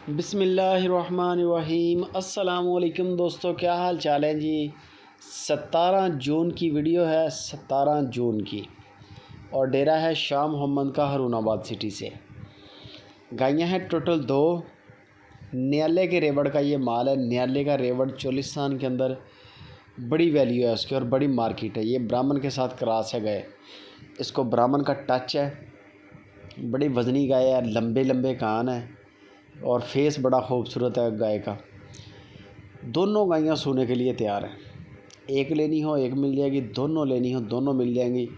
बिस्मिल्लाहिर्रहमानिर्रहीम। अस्सलामुअलैकुम दोस्तों, क्या हाल चाल है जी। 17 जून की वीडियो है, 17 जून की, और डेरा है शाह मोहम्मद का हरूनाबाद सिटी से। गायें हैं टोटल 2। न्याले के रेवड़ का ये माल है। न्याले का रेवड़ चोलिस्तान के अंदर बड़ी वैल्यू है उसकी और बड़ी मार्केट है। ये ब्राह्मण के साथ क्रॉस है गाय, इसको ब्राह्मण का टच है। बड़ी वज़नी गाय है, लंबे लंबे कान है और फेस बड़ा खूबसूरत है गाय का। दोनों गायें सोने के लिए तैयार हैं। एक लेनी हो एक मिल जाएगी, दोनों लेनी हो दोनों मिल जाएंगी।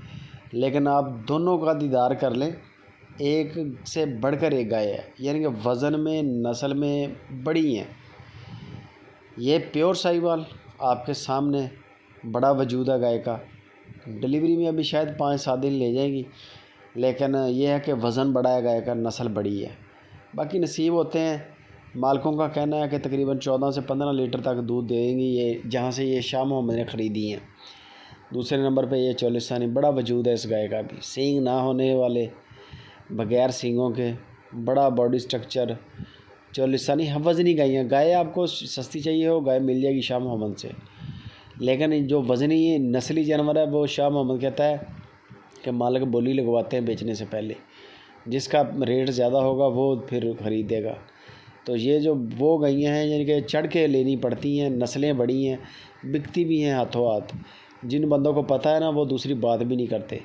लेकिन आप दोनों का दीदार कर लें, एक से बढ़कर एक गाय है, यानी कि वज़न में नस्ल में बड़ी हैं। ये प्योर साहिवाल आपके सामने बड़ा वजूद है गाय का। डिलीवरी में अभी शायद 5-7 दिन ले जाएगी, लेकिन यह है कि वज़न बड़ा है गाय का, नस्ल बड़ी है। बाकी नसीब होते हैं। मालिकों का कहना है कि तकरीबन 14 से 15 लीटर तक दूध देंगी ये, जहाँ से ये शाह मोहम्मद ने ख़रीदी हैं। दूसरे नंबर पे ये चोलिस्तानी, बड़ा वजूद है इस गाय का भी। सींग ना होने वाले, बग़ैर सींगों के, बड़ा बॉडी स्ट्रक्चर, चोलिस्तानी वज़नी गाय आपको सस्ती चाहिए हो गाय मिल जाएगी शाह मोहम्मद से। लेकिन जो वज़नी नस्ली जानवर है वो शाह मोहम्मद कहता है कि मालिक बोली लगवाते हैं बेचने से पहले, जिसका रेट ज़्यादा होगा वो फिर ख़रीदेगा। तो ये जो वो गैयाँ हैं यानी कि चढ़ के लेनी पड़ती हैं, नस्लें बड़ी हैं, बिकती भी हैं हाथों हाथ। जिन बंदों को पता है ना वो दूसरी बात भी नहीं करते।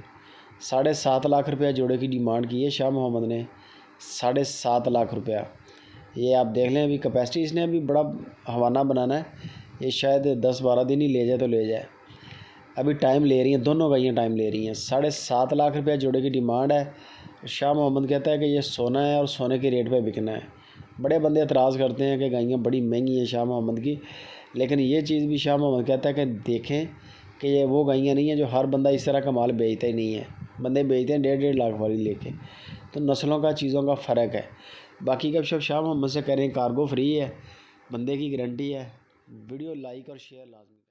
7.5 लाख रुपया जोड़े की डिमांड की है शाह मोहम्मद ने, 7.5 लाख रुपया। ये आप देख लें, अभी कैपेसिटी इसने अभी बड़ा हवाना बनाना है। ये शायद 10-12 दिन ही ले जाए तो ले जाए। अभी टाइम ले रही हैं, दोनों गायें टाइम ले रही हैं। 7.5 लाख रुपया जोड़े की डिमांड है। शाह मोहम्मद कहता है कि ये सोना है और सोने के रेट पे बिकना है। बड़े बंदे एतराज़ करते हैं कि गायें बड़ी महंगी हैं शाह मोहम्मद की, लेकिन ये चीज़ भी शाह मोहम्मद कहता है कि देखें कि ये वो गायें नहीं हैं जो हर बंदा इस तरह का माल बेचता ही नहीं है। बंदे बेचते हैं 1.5 लाख वाली लेके। तो नस्लों का, चीज़ों का फ़र्क है। बाकी का सब शाह मोहम्मद से कह रहे हैं कार्गो फ्री है, बंदे की गारंटी है। वीडियो लाइक और शेयर लाजमी।